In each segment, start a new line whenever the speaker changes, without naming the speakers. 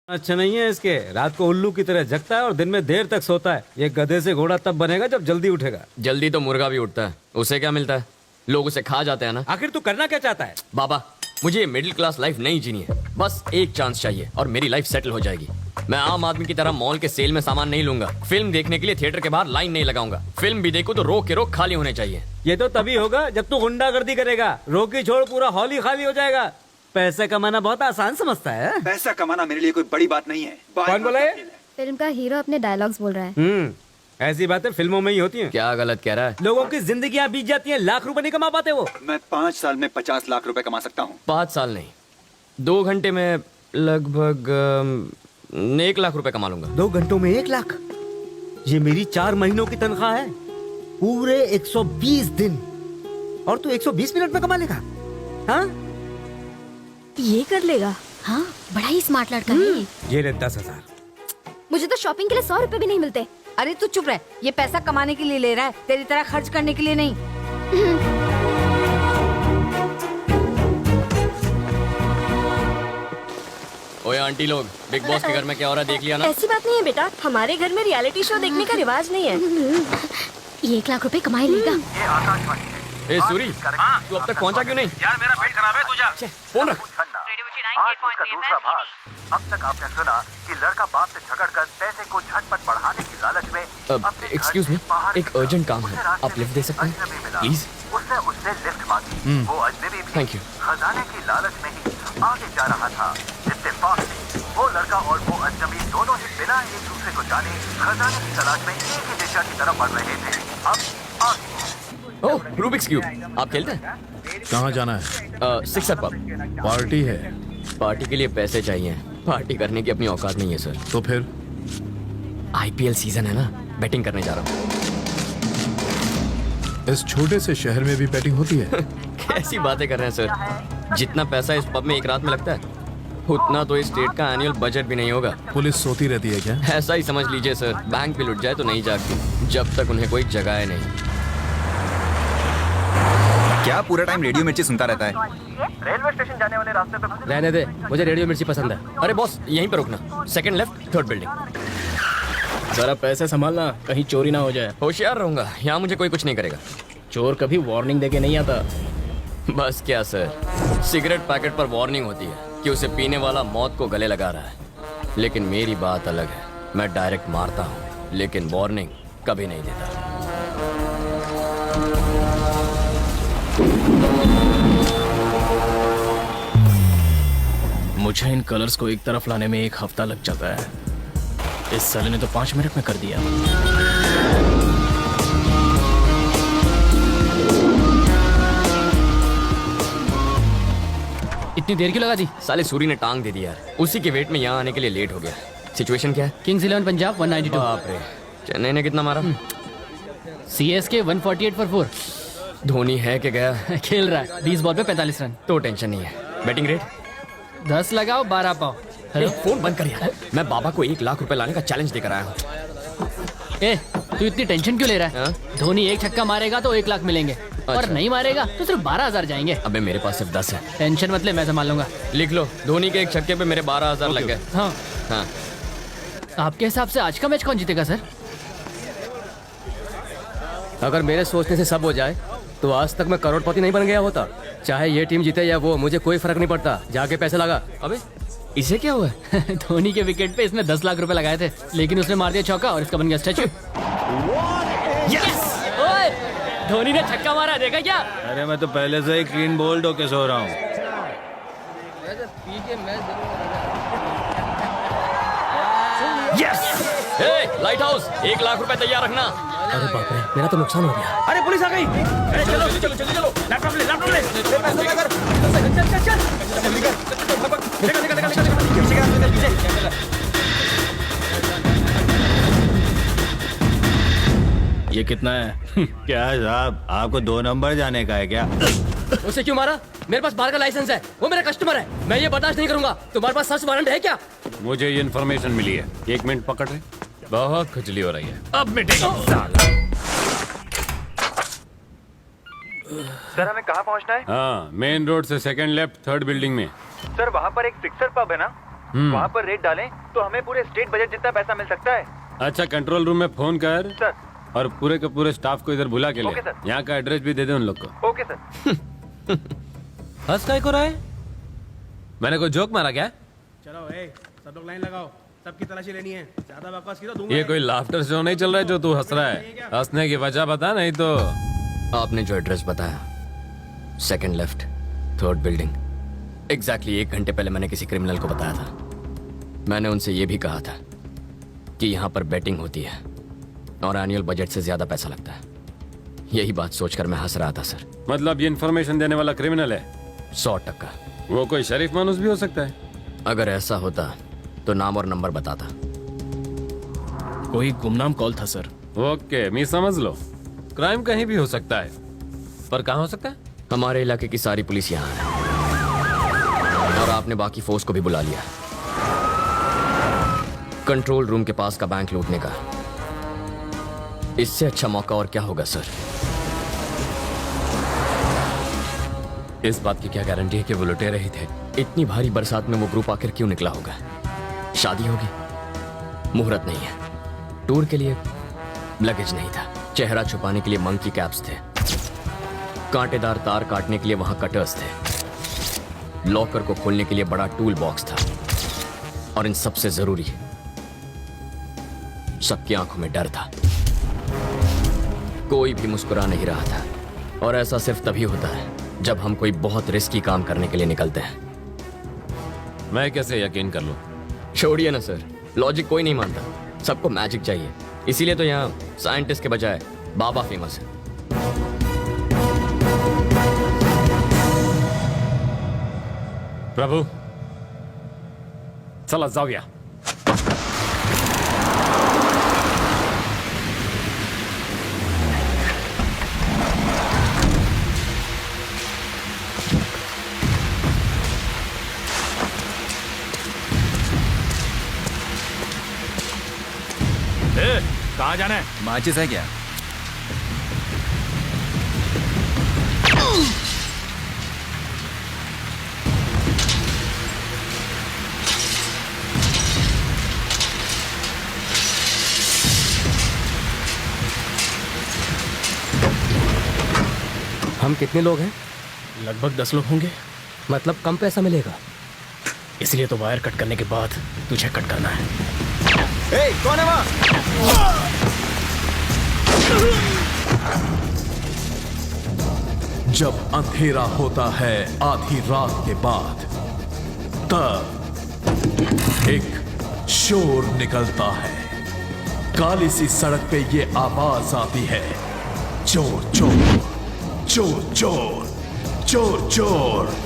अच्छा नहीं है इसके, रात को उल्लू की तरह जगता है और दिन में देर तक सोता है। ये गधे से घोड़ा तब बनेगा जब जल्दी उठेगा।
जल्दी तो मुर्गा भी उठता है, उसे क्या मिलता है? लोग उसे खा जाते हैं ना।
आखिर तू करना क्या चाहता है?
बाबा, मुझे मिडिल क्लास लाइफ नहीं जीनी है, बस एक चांस चाहिए और मेरी लाइफ सेटल हो जाएगी। मैं आम आदमी की तरह मॉल के सेल में सामान नहीं लूंगा, फिल्म देखने के लिए थिएटर के बाहर लाइन नहीं लगाऊंगा, फिल्म भी देखूं तो रो के रो खाली होने चाहिए।
ये तो तभी होगा जब तू गुंडागर्दी करेगा। रोकी छोड़ पूरा हॉल ही खाली हो जाएगा। पैसे कमाना बहुत आसान समझता है।
पैसा कमाना मेरे लिए कोई बड़ी बात नहीं है।
कौन बोला है?
फिल्म का हीरो अपने डायलॉग्स बोल रहा है।
ऐसी बातें फिल्मों में ही होती हैं।
क्या गलत कह रहा है?
लोगों की जिंदगियां बीत जाती हैं, लाख रुपए नहीं कमा पाते वो।
मैं 5 साल में 50 लाख रुपए कमा सकता हूँ।
5 साल नहीं, 2 घंटे में लगभग 1 लाख रुपए कमा लूंगा।
2 घंटों में 1 लाख? ये मेरी 4 महीनों की तनख्वाह है, पूरे 120 दिन। और तू 120 मिनट में कमा लेगा? हाँ,
ये कर लेगा। हाँ, बड़ा ही स्मार्ट लड़का है।
ये ले 10,000।
मुझे तो शॉपिंग के लिए 100 रुपए भी नहीं मिलते।
अरे तू चुप रह, ये पैसा कमाने के लिए ले रहा है, तेरी तरह खर्च करने के लिए नहीं।
ओए आंटी लोग, बिग बॉस के घर में क्या हो रहा है देख लिया ना?
ऐसी बात नहीं है बेटा, हमारे घर में रियलिटी शो देखने का रिवाज नहीं है।
ये 1 लाख रुपए कमाई लेगा।
ए सूरी, तू अब तक पहुंचा क्यों नहीं?
यार मेरा पेट खराब है, तू जा।
फोन रख।
आज इसका दूसरा भाग। अब तक आपने सुना कि लड़का बाप से झगड़कर पैसे को झटपट बढ़ाने की लालच में
एक्सक्यूज मी, एक अर्जेंट काम है, आप लिफ्ट दे सकते हैं प्लीज?
उसने लिफ्ट मांगी। वो अजनबी भी
थैंक यू।
खजाने की लालच में ही आगे जा रहा था। इत्तेफाक से वो लड़का और वो अजनबी दोनों ही बिना एक दूसरे को जाने खजाने की तलाश में एक ही दिशा की तरफ बढ़ रहे थे। अब आगे
ओह, रूबिक्स क्यूब, आप खेलते हैं?
कहाँ जाना है?
Sixer pub.
पार्टी है।
पार्टी के लिए पैसे चाहिए, पार्टी करने की अपनी औकात नहीं है सर।
तो फिर?
आईपीएल सीजन है ना, बैटिंग करने जा रहा हूँ।
इस छोटे से शहर में भी बैटिंग होती है?
कैसी बातें कर रहे हैं सर, जितना पैसा इस पब में एक रात में लगता है उतना तो इस स्टेट का एनुअल बजट भी नहीं होगा।
पुलिस सोती रहती है क्या?
ऐसा ही समझ लीजिए सर, बैंक भी लुट जाए तो नहीं जागती जब तक उन्हें कोई जगाए नहीं।
क्या पूरा टाइम रेडियो मिर्ची सुनता रहता है?
रेलवे स्टेशन जाने वाले रास्ते पे
रहने दे, मुझे रेडियो मिर्ची पसंद है। अरे बॉस, यहीं पे रुकना, सेकंड लेफ्ट, थर्ड बिल्डिंग।
जरा पैसे संभालना, कहीं चोरी ना हो जाए।
होशियार रहूंगा, यहाँ मुझे कोई कुछ नहीं करेगा।
चोर कभी वार्निंग देके नहीं आता।
बस क्या सर, सिगरेट पैकेट पर वार्निंग होती है कि उसे पीने वाला मौत को गले लगा रहा है, लेकिन मेरी बात अलग है। मैं डायरेक्ट मारता हूँ, लेकिन वार्निंग कभी नहीं देता।
मुझे इन कलर्स को एक तरफ लाने में 1 हफ्ता लग जाता है, इस साले ने तो 5 मिनट में कर दिया।
इतनी देर क्यों लगा दी? साले सूरी ने टांग दे दी यार, उसी के वेट में यहाँ आने के लिए लेट हो गया। सिचुएशन क्या है?
किंग्स 11 पंजाब 192।
बाप रे, चेन्नई ने कितना मारा?
CSK 148 for 4।
धोनी है कि गया?
खेल रहा है, 20 बॉल पे 45 रन।
तो टेंशन नहीं है। बैटिंग रेट
10 लगाओ 12 पाओ।
हेलो, फोन बंद कर यार। मैं बाबा को 1 लाख रुपए लाने का चैलेंज देकर आया हूँ।
ए, तू इतनी टेंशन क्यों ले रहा है? धोनी 1 छक्का मारेगा तो 1 लाख मिलेंगे, और नहीं मारेगा तो सिर्फ 12,000 जाएंगे।
अबे मेरे पास सिर्फ 10 है।
टेंशन मत ले, मैं संभाल लूंगा।
लिख लो, धोनी के 1 छक्के पे मेरे 12,000 लग गए।
हाँ,
हाँ।
आपके हिसाब से आज का मैच कौन जीतेगा सर?
अगर मेरे सोचने से सब हो जाए तो आज तक मैं करोड़पति नहीं बन गया होता। चाहे ये टीम जीते या वो, मुझे कोई फर्क नहीं पड़ता। जाके पैसे लगा।
अबे इसे क्या हुआ?
धोनी के विकेट पे इसने 10 लाख रुपए लगाए थे, लेकिन उसने मार दिया चौका और इसका बन गया स्टैचू। ओए, धोनी ने छक्का मारा, देखा क्या?
अरे मैं तो पहले से ही क्लीन बोल्ड होके सो रहा हूँ।
लाइट हाउस, 1 लाख रुपए तैयार रखना।
अरे बाप रे, मेरा तो नुकसान हो गया।
अरे पुलिस आ गई। अरे चलो चलो चलो चलो, लैपटॉप ले, लैपटॉप ले। पैसा लेकर चल चल चल जल्दी कर। निकल निकल निकल निकल पीछे।
ये कितना है?
क्या है साहब, आपको 2 नंबर जाने का है क्या?
उसे क्यों मारा? मेरे पास बार का लाइसेंस है, वो मेरा कस्टमर है, मैं ये बर्दाश्त नहीं करूंगा। तुम्हारे पास सर्च वारंट है क्या?
मुझे ये इन्फॉर्मेशन मिली है। 1 मिनट पकड़ रहे, बहुत खुजली हो रही है। अब मिटेगी।
सर हमें कहाँ पहुँचना है?
हाँ, मेन रोड से सेकंड लेफ्ट, थर्ड बिल्डिंग में।
सर वहाँ पर एक फिक्सर पब है ना?
वहाँ पर रेट डालें तो हमें पूरे स्टेट बजट जितना पैसा मिल सकता है।
अच्छा कंट्रोल रूम में फोन कर
सर।
और पूरे के पूरे स्टाफ को इधर बुला के ले।
Okay, sir.
यहाँ का एड्रेस भी दे दे उन लोग को।
Okay sir.
हंस काय को रहा है? मैंने कोई जोक मारा क्या?
चलो सब लोग लाइन लगाओ, सबकी तलाशी लेनी है। ज्यादा बकवास की तो दूंगा।
ये कोई लाफ्टर शो नहीं चल रहा है जो तू हंस रहा है। हंसने की वजह बता, नहीं तो।
आपने जो एड्रेस बताया, second left, third building, exactly 1 घंटे पहले मैंने किसी क्रिमिनल को बताया था। मैंने उनसे ये भी कहा था कि यहाँ पर बेटिंग होती है और एनुअल बजट से ज्यादा पैसा लगता है। यही बात सोचकर मैं हंस रहा था सर।
मतलब ये इन्फॉर्मेशन देने वाला क्रिमिनल है?
100%।
वो कोई शरीफ मानुस भी हो सकता है।
अगर ऐसा होता तो नाम और नंबर बताता।
कोई गुमनाम कॉल था सर।
ओके, मैं समझ लो। क्राइम कहीं भी हो सकता है, पर कहाँ हो सकता है?
हमारे इलाके की सारी पुलिस यहाँ है और आपने बाकी फोर्स को भी बुला लिया कंट्रोल रूम के पास का बैंक लूटने का। इससे अच्छा मौका और क्या होगा सर?
इस बात की क्या गारंटी है कि वो लुटेरे ही थे?
इतनी भारी बरसात में वो ग्रुप आखिर क्यों निकला होगा? शादी होगी, मुहूर्त नहीं है, टूर के लिए लगेज नहीं था, चेहरा छुपाने के लिए मंकी कैप्स थे, कांटेदार तार काटने के लिए वहां कटर्स थे, लॉकर को खोलने के लिए बड़ा टूल बॉक्स था, और इन सबसे जरूरी सबकी आंखों में डर था। कोई भी मुस्कुरा नहीं रहा था, और ऐसा सिर्फ तभी होता है जब हम कोई बहुत रिस्की काम करने के लिए निकलते हैं।
मैं कैसे यकीन कर लूं?
छोड़िए ना सर, लॉजिक कोई नहीं मानता, सबको मैजिक चाहिए। इसीलिए तो यहाँ साइंटिस्ट के बजाय बाबा फेमस है।
प्रभु, चला जाऊया।
कहाँ जाना है? माचिस है क्या?
हम कितने लोग हैं?
लगभग 10 लोग होंगे।
मतलब कम पैसा मिलेगा?
इसलिए तो वायर कट करने के बाद तुझे कट करना है।
कौन है वहाँ?
जब अंधेरा होता है आधी रात के बाद, तब एक शोर निकलता है। काली सी सड़क पे ये आवाज आती है, चोर चोर चोर चोर चोर चोर।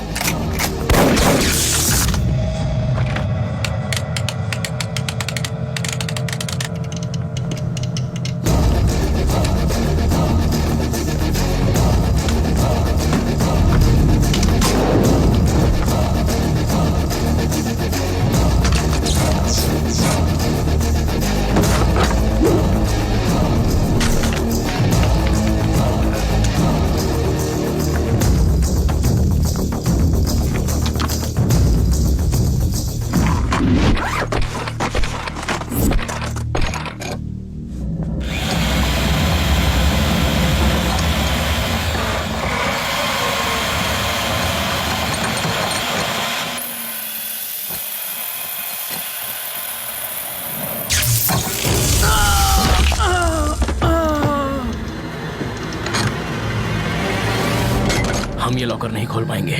हम ये लॉकर नहीं खोल पाएंगे।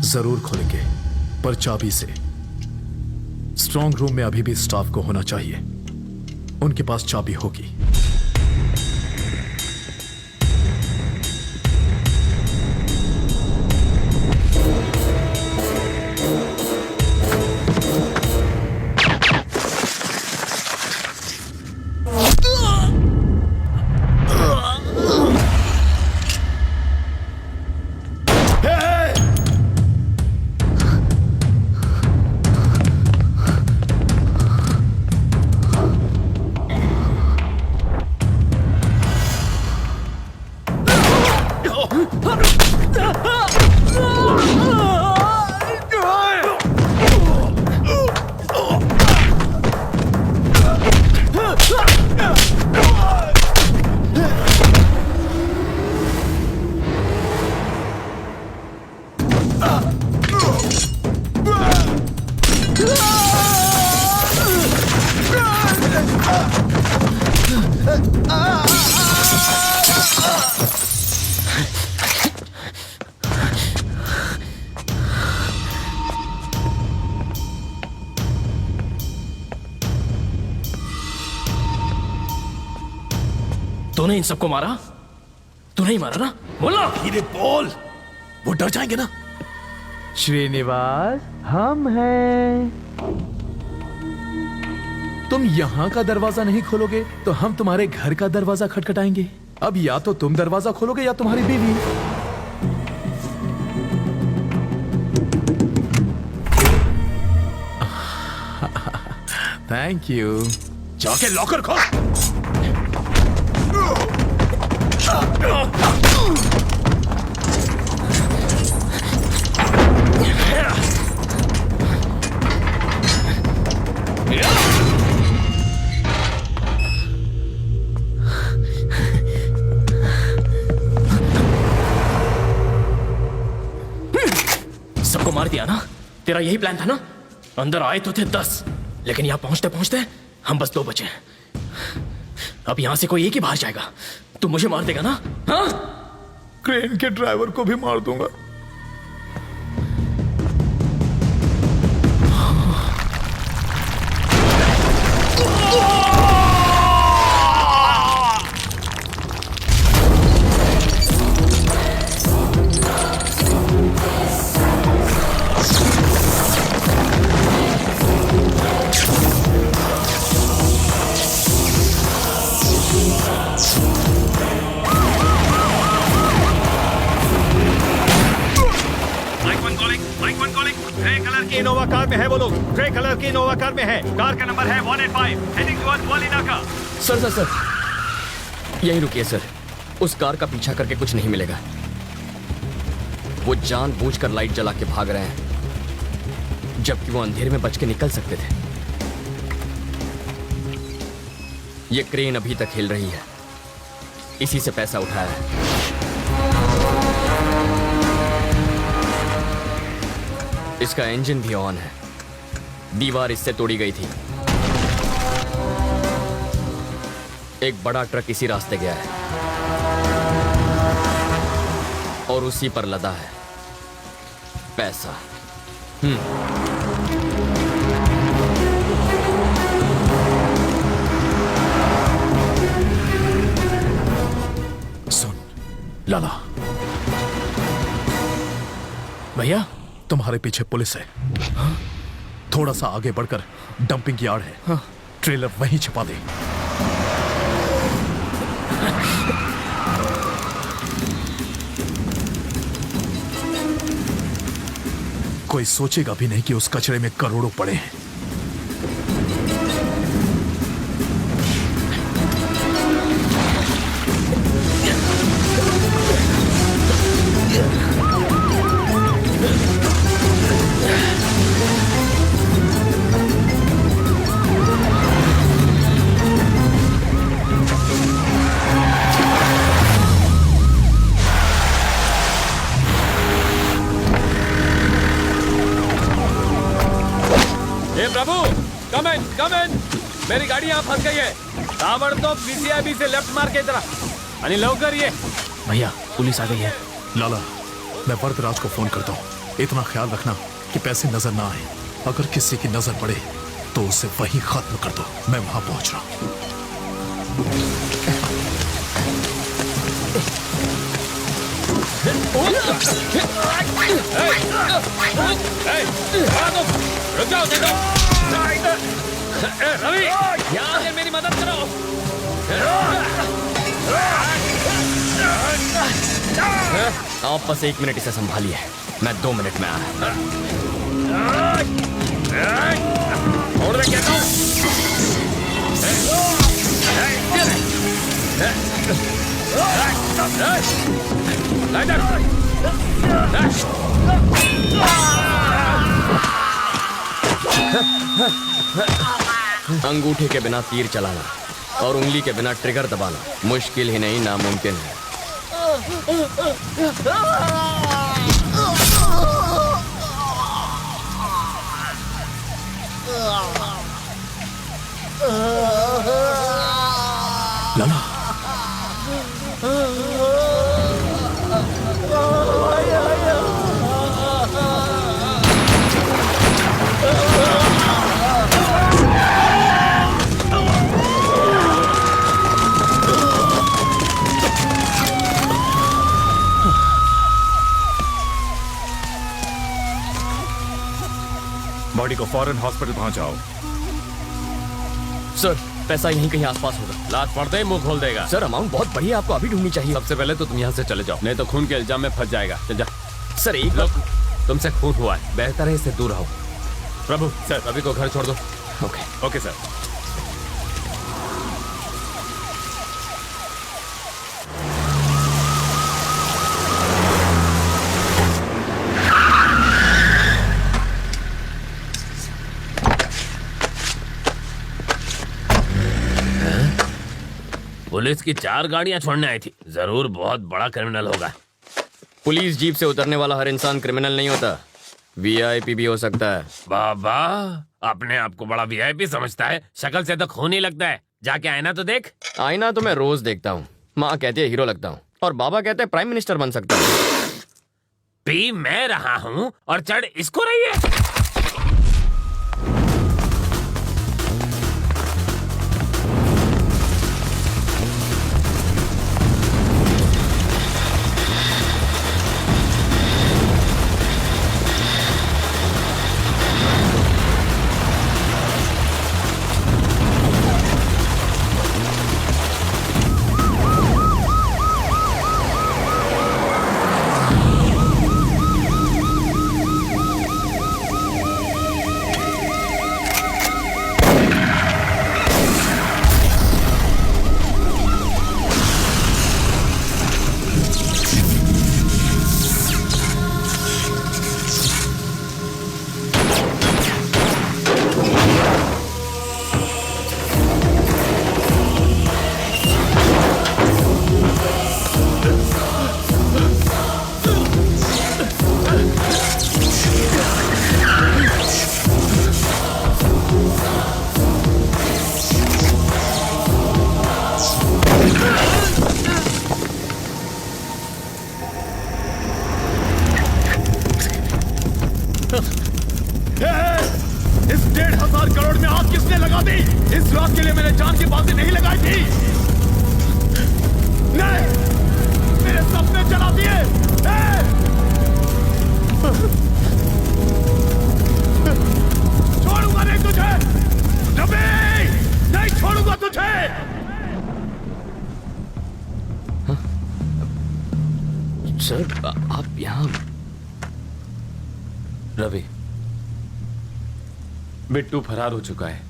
जरूर खोलेंगे, पर चाबी से। स्ट्रांग रूम में अभी भी स्टाफ को होना चाहिए, उनके पास चाबी होगी। तूने इन सबको मारा? तू नहीं मारा ना? बोला धीरे बोल, वो डर जाएंगे ना।
श्रीनिवास, हम हैं। तुम यहाँ का दरवाजा नहीं खोलोगे तो हम तुम्हारे घर का दरवाजा खटखटाएंगे। अब या तो तुम दरवाजा खोलोगे या तुम्हारी बीवी। Thank you.
जाके लॉकर खोल। सबको मार दिया ना? तेरा यही प्लान था ना? अंदर आए तो थे 10, लेकिन यहां पहुंचते पहुंचते हम बस 2 बचे। अब यहां से कोई एक ही बाहर जाएगा। तू मुझे मार देगा ना? हाँ?
क्रेन के ड्राइवर को भी मार दूंगा।
इनोवा कार में है वो लोग। ग्रे कलर की इनोवा कार में है। कार का नंबर है 185, हेडिंग टुवर्ड्स वाली नाका।
सर यहीं रुकिए सर। उस कार का पीछा करके कुछ नहीं मिलेगा। वो जानबूझकर लाइट जला के भाग रहे हैं, जबकि वो अंधेरे में बच के निकल सकते थे। ये क्रेन अभी तक हिल रही है, इसी से पैसा उठाया है। इसका इंजन भी ऑन है। दीवार इससे तोड़ी गई थी। एक बड़ा ट्रक इसी रास्ते गया है और उसी पर लदा है पैसा।
सुन लाला, भैया तुम्हारे पीछे पुलिस है। हाँ? थोड़ा सा आगे बढ़कर डंपिंग यार्ड है। हाँ? ट्रेलर वहीं छिपा दे। कोई सोचेगा भी नहीं कि उस कचरे में करोड़ों पड़े हैं।
कम इन। मेरी गाड़ी यहाँ फंस गई है। ताबड़तोब बीसीआईबी से लेफ्ट मार के इधर आणि लवकर ये।
भैया पुलिस आ गई है। लाला, मैं वरदराज को फोन करता हूँ। इतना ख्याल रखना कि पैसे नजर ना आए। अगर किसी की नजर पड़े तो उसे वहीं खत्म कर दो। मैं वहां पहुंच रहा हूँ।
रुक जाओ, देखो। रवि, यहाँ आकर मेरी मदद करो।
आप बस 1 मिनट इसे संभालिए, मैं 2 मिनट में आया।
और मैं कहता हूँ
अंगूठे के बिना तीर चलाना और उंगली के बिना ट्रिगर दबाना मुश्किल ही नहीं, नामुमकिन है।
लाला,
फौरन हॉस्पिटल पहुंचाओ।
सर पैसा यहीं कहीं आसपास होगा।
लात पड़ते ही मुंह खोल देगा।
सर अमाउंट बहुत बढ़िया, आपको अभी ढूंढनी चाहिए।
सबसे पहले तो तुम यहाँ से चले जाओ, नहीं तो खून के इल्जाम में फंस जाएगा। चल जा।
सर एक
लोग, तुमसे खून हुआ है, बेहतर है इससे दूर रहो।
प्रभु सर,
रवि को घर छोड़ दो।
Okay
okay sir.
पुलिस की 4 गाड़ियां छोड़ने आई थी, जरूर बहुत बड़ा क्रिमिनल होगा।
पुलिस जीप से उतरने वाला हर इंसान क्रिमिनल नहीं होता, वीआईपी भी हो सकता है।
बाबा अपने आप को बड़ा वीआईपी समझता है, शक्ल से तो खून ही लगता है। जाके आईना तो देख।
आईना तो मैं रोज देखता हूँ। माँ कहती है हीरो लगता हूँ और बाबा कहते हैं प्राइम मिनिस्टर बन सकता हूँ।
पी मैं रहा हूँ और चढ़ इसको रही है।
इस 1,500 करोड़ में आग किसने लगा दी? इस रात के लिए मैंने जान की बाजी नहीं लगाई थी। नहीं, मेरे सपने जला दिए। छोड़ूंगा नहीं तुझे रवि, नहीं छोड़ूंगा तुझे।
सर आप यहाँ?
रवि, बिट्टू फरार हो चुका है।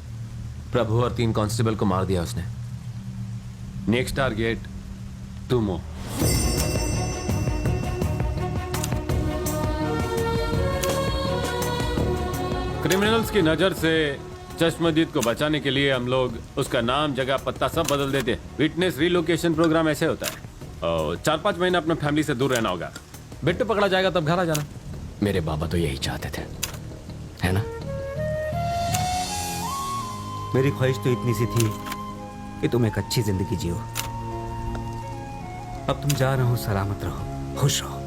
प्रभु और 3 कांस्टेबल को मार दिया उसने। नेक्स्ट टारगेट तुम हो। क्रिमिनल्स की नजर से चश्मदीद को बचाने के लिए हम लोग उसका नाम, जगह, पत्ता सब बदल देते हैं। विटनेस रिलोकेशन प्रोग्राम ऐसे होता है। और 4-5 महीने अपने फैमिली से दूर रहना होगा। बिट्टू पकड़ा जाएगा तब घर आ जाना।
मेरे बाबा तो यही चाहते थे, है ना?
मेरी ख्वाहिश तो इतनी सी थी कि तुम एक अच्छी जिंदगी जियो। अब तुम जा रहे हो, सलामत रहो, खुश रहो।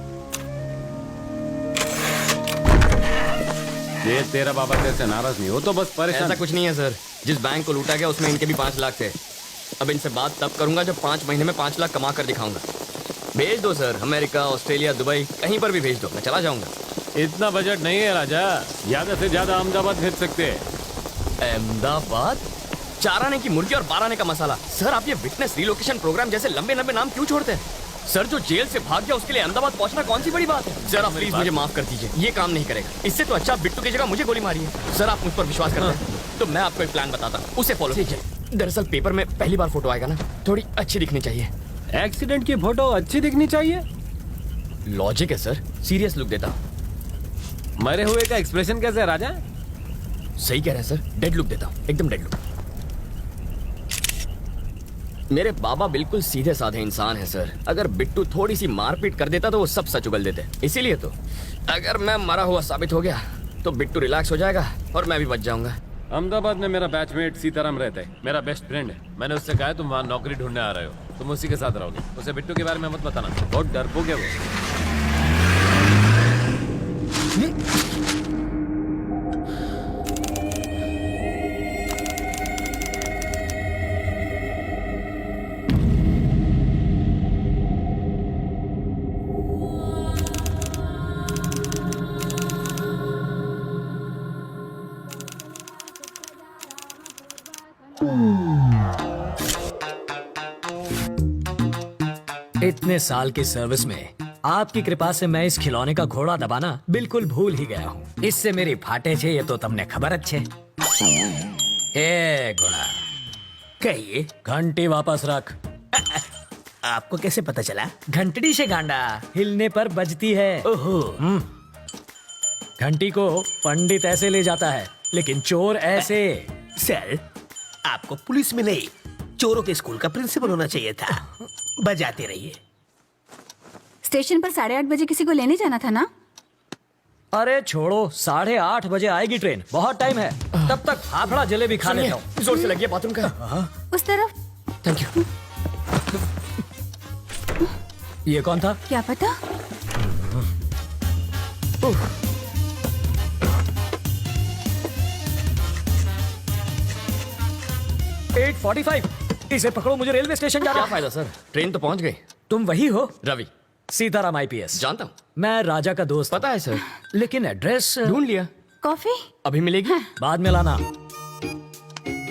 ये तेरा बाबा तेरे से नाराज नहीं हो तो बस परेशान।
ऐसा कुछ नहीं है सर। जिस बैंक को लूटा गया उसमें इनके भी 5 लाख थे। अब इनसे बात तब करूंगा जब 5 महीने में 5 लाख कमा कर दिखाऊंगा। भेज दो सर, अमेरिका, ऑस्ट्रेलिया, दुबई, कहीं पर भी भेज दो, मैं चला जाऊंगा।
इतना बजट नहीं है राजा, ज्यादा से ज्यादा अहमदाबाद भेज सकते हैं।
अहमदाबाद? 4 आने की मुर्गी और 12 आने का मसाला। सर आप ये विटनेस रिलोकेशन प्रोग्राम जैसे लंबे लंबे नाम क्यों छोड़ते हैं? सर जो जेल से भाग गया उसके लिए अहमदाबाद पहुंचना कौन सी बड़ी बात है? सर आप प्लीज मुझे माफ कर दीजिए, ये काम नहीं करेगा। इससे तो अच्छा बिट्टू की जगह मुझे गोली मारी है। सर आप मुझ पर विश्वास करते हैं तो मैं आपको एक प्लान बताता हूँ, उसे फॉलो कीजिए। दरअसल पेपर में पहली बार फोटो आएगा ना, थोड़ी अच्छी दिखनी चाहिए।
एक्सीडेंट की फोटो अच्छी दिखनी चाहिए?
लॉजिक है सर, सीरियस लुक देता हूँ।
मरे हुए का एक्सप्रेशन कैसे है राजा?
सही कह रहे हैं सर, डेड लुक देता हूँ, एकदम डेड लुक। मेरे बाबा बिल्कुल सीधे साधे इंसान है सर। अगर बिट्टू थोड़ी सी मारपीट कर देता तो वो सब सच उगल देते। इसीलिए तो अगर मैं मरा हुआ साबित हो गया तो बिट्टू रिलैक्स हो जाएगा और मैं भी बच जाऊंगा।
अहमदाबाद में मेरा बैचमेट सीताराम रहता है, मेरा बेस्ट फ्रेंड है। मैंने उससे कहा तुम वहाँ नौकरी ढूंढने आ रहे हो, तुम उसी के साथ रहोगे। उसे बिट्टू के बारे में मत बताना, बहुत डरपोक है वो।
इतने साल की सर्विस में आपकी कृपा से मैं इस खिलौने का घोड़ा दबाना बिल्कुल भूल ही गया हूँ। इससे मेरी फाटे छे ये तो तुमने खबर अच्छे। ए घोड़ा कहिए, घंटी वापस रख।
आपको कैसे पता चला?
घंटड़ी से गांडा हिलने पर बजती है। ओहो। घंटी को पंडित ऐसे ले जाता है लेकिन चोर ऐसे।
सर, आपको पुलिस में नहीं चोरों के स्कूल का प्रिंसिपल होना चाहिए था। बजाते रहिए।
स्टेशन पर 8:30 बजे किसी को लेने जाना था ना?
अरे छोड़ो, 8:30 बजे आएगी ट्रेन, बहुत टाइम है। तब तक फाफड़ा जलेबी खा लेता हूँ।
जोर से लगी है बाथरूम का।
उस तरफ।
Thank you.
ये कौन था?
क्या पता।
8:45। इसे पकड़ो, मुझे रेलवे स्टेशन जाना।
क्या फायदा सर, ट्रेन तो पहुंच गई।
तुम वही हो?
रवि।
सीताराम IPS।
जानता हूँ।
मैं राजा का दोस्त।
पता है सर,
लेकिन एड्रेस
ढूंढ लिया।
कॉफी
अभी मिलेगी?
बाद में लाना।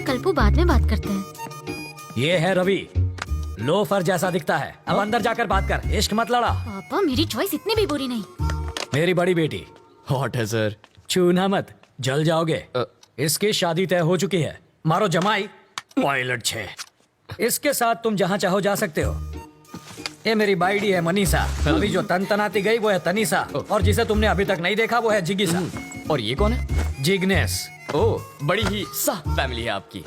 कल्पू बाद में बात करते हैं।
ये है रवि, लोफर जैसा दिखता है। अब अंदर जाकर बात कर, इश्क मत लड़ा।
पापा मेरी चॉइस इतनी भी बुरी नहीं।
मेरी बड़ी बेटी
हॉट है सर।
छूना मत, जल जाओगे। इसकी शादी तय हो चुकी है। मारो जमाई पायलट 6। इसके साथ तुम जहाँ चाहो जा सकते हो। ये मेरी बाइडी है मनीषा। अभी जो तनाती गई वो है तनीषा, और जिसे तुमने अभी तक नहीं देखा वो है जिगीसा।
और ये कौन है?
जिग्नेस।
ओह, बड़ी ही साफ फैमिली है आपकी।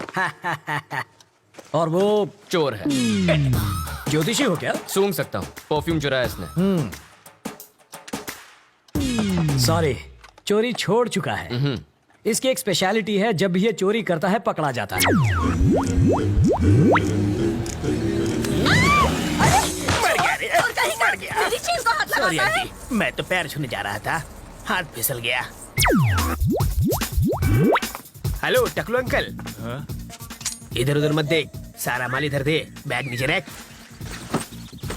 और वो
चोर है।
ज्योतिषी हो क्या?
सूंघ सकता हूँ, परफ्यूम चुराया इसने।
सॉरी, चोरी छोड़ चुका है। इसकी एक स्पेशलिटी है, जब भी ये चोरी करता है पकड़ा जाता है।
मर गया। मेरी चीज को हाथ लगाता है। आंटी, मैं तो पैर छूने जा रहा था, हाथ फिसल गया। हेलो टकलू अंकल। इधर उधर मत देख, सारा माल इधर दे। बैग नीचे रख,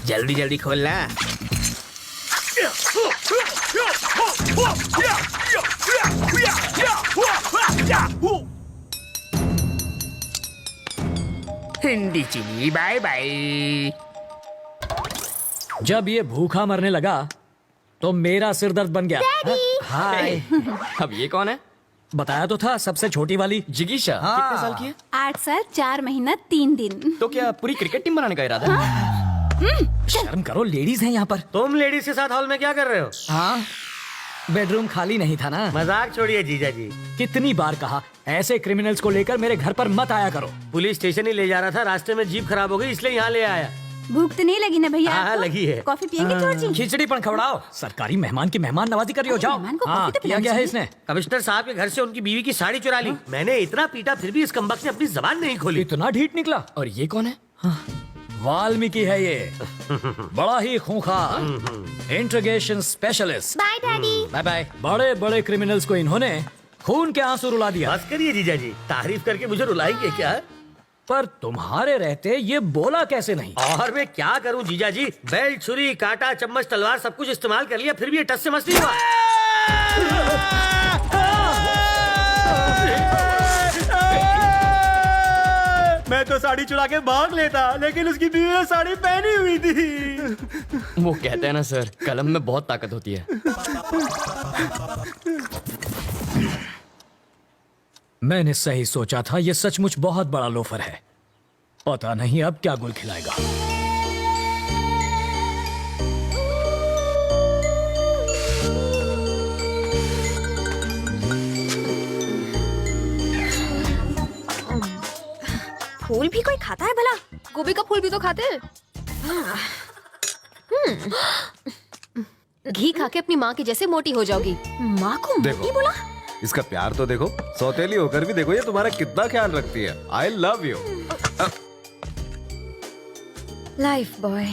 जल्दी जल्दी खोलना। हिंदी चीनी बाय बाय।
जब ये भूखा मरने लगा तो मेरा सिर दर्द बन गया। हाय।
अब ये कौन है?
बताया तो था, सबसे छोटी वाली
जिगीशा। कितने साल की है?
8 साल 4 महीना 3 दिन।
तो क्या पूरी क्रिकेट टीम बनाने का इरादा है?
शर्म करो, लेडीज हैं यहाँ पर।
तुम लेडीज के साथ हॉल में क्या कर रहे हो?
हाँ, बेडरूम खाली नहीं था ना।
मजाक छोड़िए जीजा जी।
कितनी बार कहा, ऐसे क्रिमिनल्स को लेकर मेरे घर पर मत आया करो।
पुलिस स्टेशन ही ले जा रहा था, रास्ते में जीप खराब हो गई इसलिए यहाँ ले आया।
भूख तो नहीं लगी ना भैया?
हाँ, लगी है।
कॉफी पियेंगे चोर जी?
खिचड़ी पण खवड़ाओ। सरकारी मेहमान की मेहमान नवाजी कर रही हो, जाओ।
मेहमान को
हाँ,
कॉफी तो
किया
पिलानी
क्या है
चाहिए।
इसने?
कमिश्नर साहब के घर से उनकी बीवी की साड़ी चुरा ली। मैंने इतना पीटा फिर भी इस कमबख्त ने अपनी जबान नहीं खोली।
इतना ढीठ निकला।
और ये कौन है?
वाल्मीकि है ये। बड़ा ही खूंखार interrogation specialist.
Bye daddy.
Bye bye. बड़े बड़े क्रिमिनल्स को इन्होंने खून के आंसू रुला दिया।
बस करिए जीजा जी, तारीफ करके मुझे रुलाएंगे क्या?
पर तुम्हारे रहते ये बोला कैसे नहीं?
और मैं क्या करूं जीजा जी, बेल्ट, छुरी, कांटा, चम्मच, तलवार सब कुछ इस्तेमाल कर लिया, फिर भी ये टस से मस नहीं हुआ। मैं तो साड़ी चुरा के भाग लेता, लेकिन उसकी बीवी ने साड़ी पहनी हुई थी।
वो कहते हैं ना सर, कलम में बहुत ताकत होती है।
मैंने सही सोचा था, ये सचमुच बहुत बड़ा लोफर है। पता नहीं अब क्या गुल खिलाएगा।
फूल भी कोई खाता है भला? गोभी का फूल भी तो खाते हैं। घी खा के अपनी माँ की जैसे मोटी हो जाओगी। माँ को मोटी बोला?
इसका प्यार तो देखो, सौतेली होकर भी देखो ये तुम्हारा कितना ख्याल रखती है। I love you.
Life boy.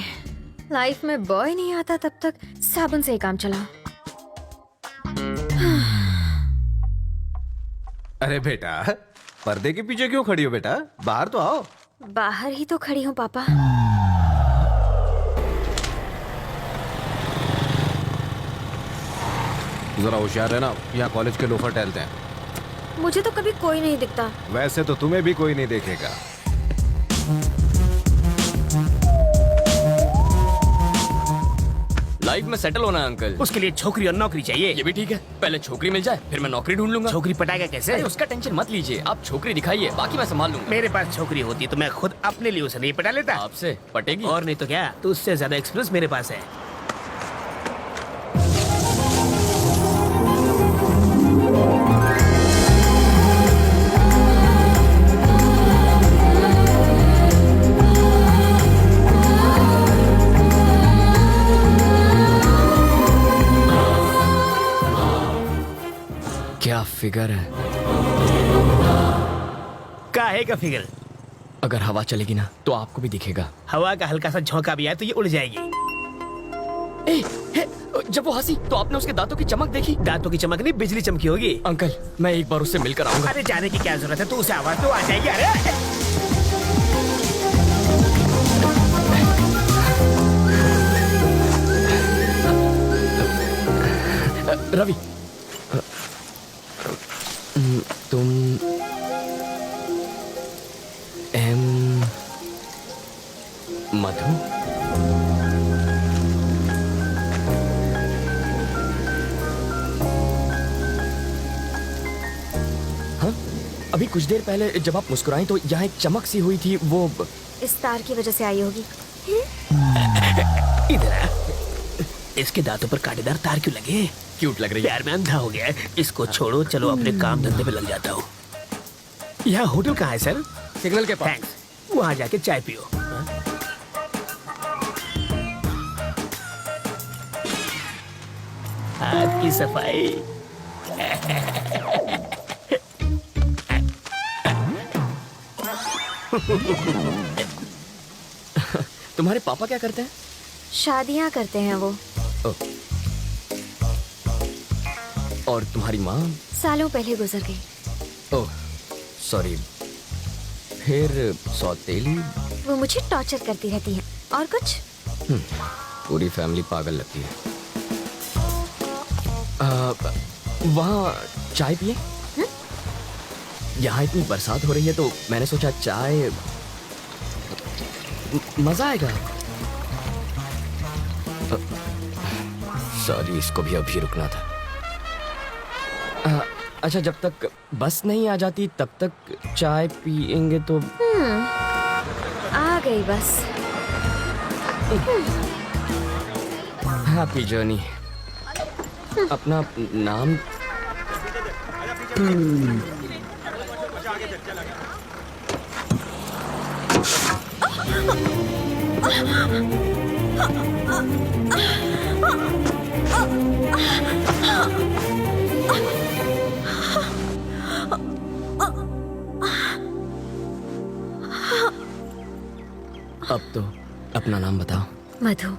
Life में बॉय नहीं आता तब तक साबुन से ही काम चला।
अरे बेटा, पर्दे के पीछे क्यों खड़ी हो बेटा? बाहर तो आओ।
बाहर ही तो खड़ी हूँ पापा।
जरा होशियार रहना, यहाँ कॉलेज के लोफर टहलते हैं।
मुझे तो कभी कोई नहीं दिखता।
वैसे तो तुम्हें भी कोई नहीं देखेगा।
लाइफ में सेटल होना है अंकल।
उसके लिए छोकरी और नौकरी चाहिए।
ये भी ठीक है, पहले छोकरी मिल जाए फिर मैं नौकरी ढूंढ लूंगा।
छोकरी पटाएगा कैसे?
अरे उसका टेंशन मत लीजिए, आप छोकरी दिखाइए, बाकी मैं संभाल लूंगा।
मेरे पास छोकरी होती तो मैं खुद अपने लिए उसे नहीं पटा लेता।
आपसे पटेगी?
और नहीं तो क्या, तो उससे ज्यादा एक्सपीरियंस मेरे पास है।
क्या फिगर है?
काहे का फिगर?
अगर हवा चलेगी ना तो आपको भी दिखेगा।
हवा का हल्का सा झोंका भी आए तो ये उड़ जाएगी।
जब वो हंसी तो आपने उसके दांतों की चमक देखी?
दांतों की चमक नहीं, बिजली चमकी होगी।
अंकल मैं एक बार उससे मिलकर आऊंगा।
अरे जाने की क्या जरूरत है, तू उसे आवाज तो आ जाएगी। अरे
रवि, तुम मधु? हाँ, अभी कुछ देर पहले जब आप मुस्कुराई तो यहाँ एक चमक सी हुई थी, वो
इस तार की वजह से आई होगी।
इधर आ। इसके दांतों पर कांटेदार तार क्यों लगे?
क्यूट लग रही है।
प्यार में अंधा हो गया है। इसको छोड़ो, चलो अपने काम धंधे पे लग जाता हूँ। यहाँ होटल कहाँ है सर?
सिग्नल के पास।
थैंक्स। वहाँ जाके चाय पियो। हाथ की सफाई।
तुम्हारे पापा क्या करते हैं?
शादियाँ करते हैं वो।
और तुम्हारी माँ?
सालों पहले गुजर गई।
Oh sorry. फिर सौतेली?
वो मुझे टॉर्चर करती रहती है। और कुछ?
पूरी फैमिली पागल लगती है। वहाँ चाय पिए? यहाँ इतनी बरसात हो रही है तो मैंने सोचा चाय मजा आएगा। सॉरी, इसको भी अभी रुकना था। अच्छा, जब तक बस नहीं आ जाती तब तक चाय पिएंगे तो?
आ गई बस।
Happy journey. अपना नाम? अब तो अपना नाम बताओ।
मधु।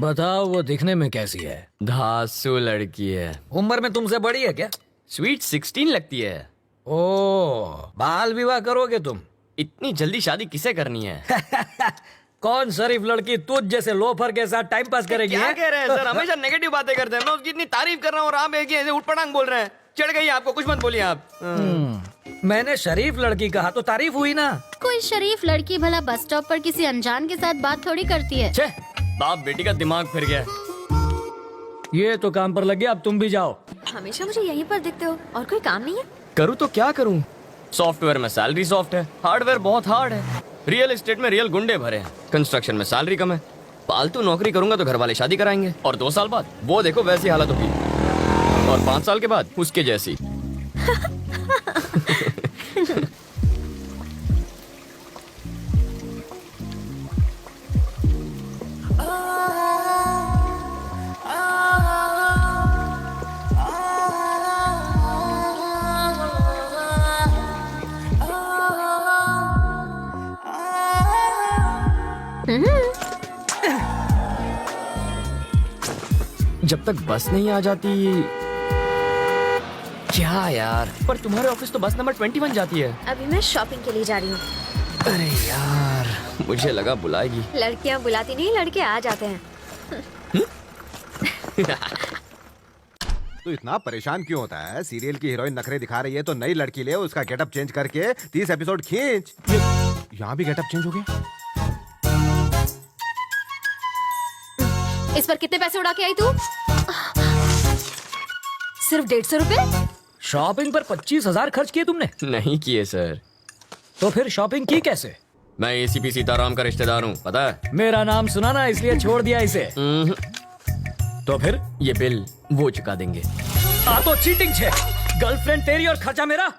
बताओ, वो दिखने में कैसी है?
धांसू लड़की है।
उम्र में तुमसे बड़ी है क्या?
स्वीट 16 लगती है।
ओह, बाल विवाह करोगे तुम?
इतनी जल्दी शादी किसे करनी है?
कौन शरीफ लड़की तुझ जैसे लोफर के साथ टाइम पास करेगी?
क्या कह रहे हैं सर? हमेशा नेगेटिव बातें करते हैं। मैं उसकी इतनी तारीफ कर रहा हूँ और आप एक ही ऐसे उठपटांग बोल रहे हैं। चढ़ गई आपको, कुछ मत बोलिए आप।
मैंने शरीफ लड़की कहा तो तारीफ हुई ना।
कोई शरीफ लड़की भला बस स्टॉप पर किसी अनजान के साथ बात थोड़ी करती है।
छे, बाप बेटी का दिमाग फिर गया।
ये तो काम पर लग गया, अब तुम भी जाओ।
हमेशा मुझे यहीं पर दिखते हो, और कोई काम नहीं है?
करूँ तो क्या करूँ? सॉफ्टवेयर में सैलरी सॉफ्ट है, हार्डवेयर बहुत हार्ड है, रियल एस्टेट में रियल गुंडे भरे हैं, कंस्ट्रक्शन में सैलरी कम है। पालतू नौकरी करूंगा तो घर वाले शादी कराएंगे और 2 साल बाद वो देखो वैसी हालत होगी, और 5 साल के बाद उसके जैसी। जब तक बस नहीं आ जाती। क्या यार, पर तुम्हारे ऑफिस तो बस नंबर 21 जाती है।
अभी मैं शॉपिंग के लिए जा रही हूँ।
अरे यार, मुझे लगा बुलाएगी।
लड़कियाँ बुलाती नहीं, लड़के आ जाते हैं।
तो इतना परेशान क्यों होता है? सीरियल की हीरोइन नखरे दिखा रही है तो नई लड़की ले, उसका गेटअप चेंज करके 30 एपिसोड खींच। यहाँ भी गेटअप चेंज हो गया।
इस पर कितने पैसे उड़ा के आई तू? सिर्फ 150 रुपए?
शॉपिंग पर 25,000 खर्च किए तुमने?
नहीं किए सर।
तो फिर शॉपिंग की कैसे?
मैं एसीपी सीताराम का रिश्तेदार हूँ, पता है?
मेरा नाम सुना ना, इसलिए छोड़ दिया इसे। तो फिर
ये बिल वो चुका देंगे।
आ तो चीटिंग छे। गर्लफ्रेंड तेरी और खर्चा मेरा।